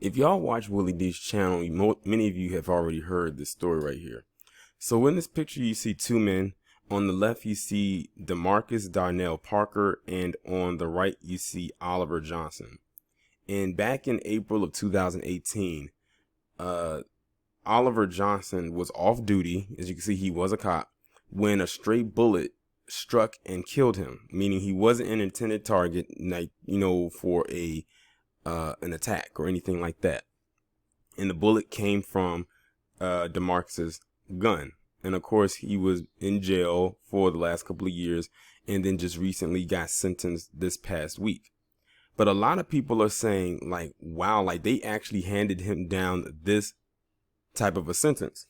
If y'all watch Willie D's channel, many of you have already heard this story right here. So in this picture, you see two men. On the left, you see Demarcus Donnell Parker, and on the right, you see Oliver Johnson. And back in April of 2018, Oliver Johnson was off duty. As you can see, he was a cop when a stray bullet struck and killed him, meaning he wasn't an intended target, like, for an attack or anything like that. And the bullet came from Demarcus's gun. And of course, he was in jail for the last couple of years and then just recently got sentenced this past week. But a lot of people are saying, like, wow, like they actually handed him down this type of a sentence.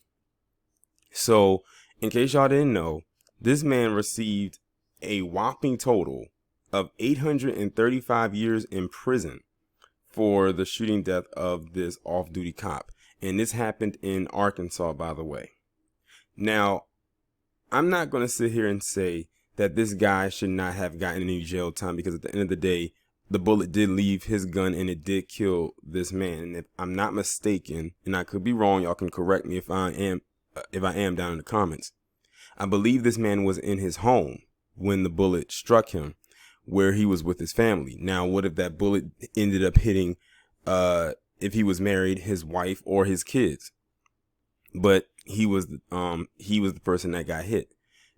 So in case y'all didn't know, this man received a whopping total of 835 years in prison for the shooting death of this off-duty cop. And this happened in Arkansas, by the way. Now, I'm not going to sit here and say that this guy should not have gotten any jail time, because at the end of the day, the bullet did leave his gun and it did kill this man. And if I'm not mistaken, and I could be wrong, y'all can correct me if I am down in the comments. I believe this man was in his home when the bullet struck him, where he was with his family. Now, what if that bullet ended up hitting, if he was married, his wife or his kids? But he was the person that got hit.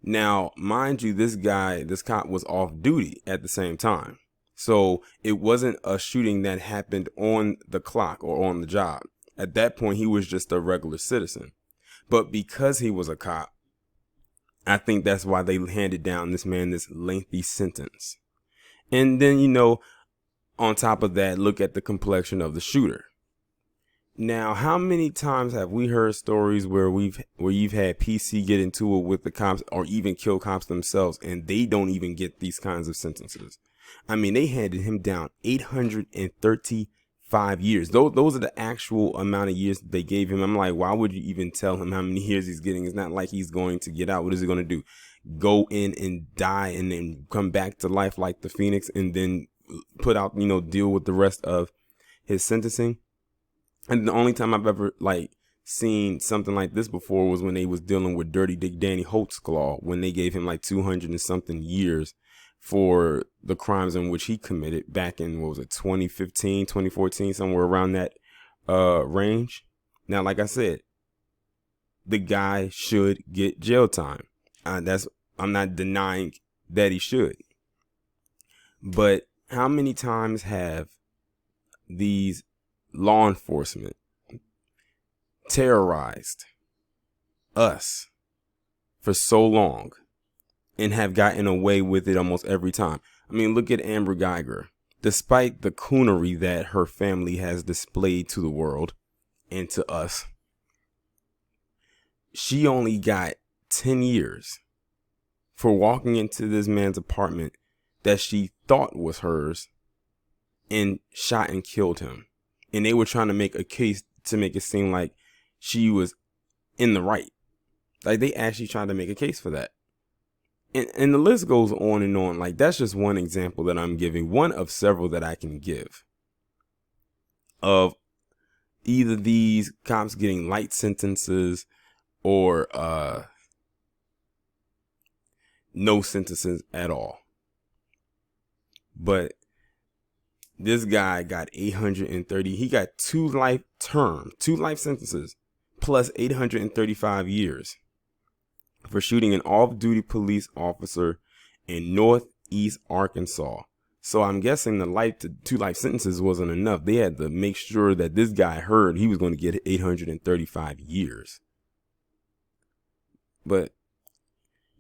Now, mind you, this cop was off duty at the same time. So it wasn't a shooting that happened on the clock or on the job. At that point, he was just a regular citizen. But because he was a cop, I think that's why they handed down this man this lengthy sentence. And then, on top of that, look at the complexion of the shooter. Now, how many times have we heard stories where you've had PC get into it with the cops or even kill cops themselves, and they don't even get these kinds of sentences? I mean, they handed him down 835 years. Those are the actual amount of years that they gave him. I'm like, why would you even tell him how many years he's getting? It's not like he's going to get out. What is he going to do? Go in and die and then come back to life like the Phoenix and then put out, deal with the rest of his sentencing? And the only time I've ever seen something like this before was when they was dealing with Dirty Dick Danny Holtzclaw, when they gave him 200 and something years for the crimes in which he committed back in, 2015, 2014, somewhere around that range. Now, like I said, the guy should get jail time. I'm not denying that he should. But how many times have these law enforcement terrorized us for so long and have gotten away with it almost every time? I mean, look at Amber Geiger. Despite the coonery that her family has displayed to the world and to us, she only got 10 years for walking into this man's apartment that she thought was hers and shot and killed him. And they were trying to make a case to make it seem like she was in the right. Like, they actually tried to make a case for that. And the list goes on and on. Like, that's just one example that I'm giving, one of several that I can give of either these cops getting light sentences or no sentences at all. But this guy got 830. He got two life sentences, plus 835 years for shooting an off-duty police officer in Northeast Arkansas. So I'm guessing the two life sentences wasn't enough. They had to make sure that this guy heard he was going to get 835 years. But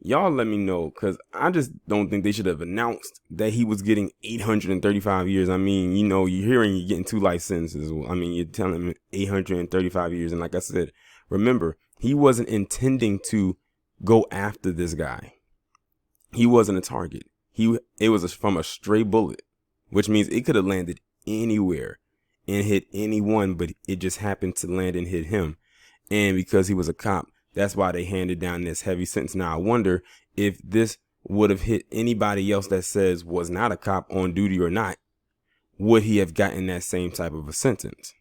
y'all let me know, because I just don't think they should have announced that he was getting 835 years. I mean, you're hearing you're getting two life sentences. I mean, you're telling him 835 years. And like I said, remember, he wasn't intending to go after this guy. He wasn't a target. It was from a stray bullet, which means it could have landed anywhere and hit anyone, but it just happened to land and hit him. And because he was a cop, that's why they handed down this heavy sentence. Now, I wonder if this would have hit anybody else that says was not a cop on duty or not, would he have gotten that same type of a sentence?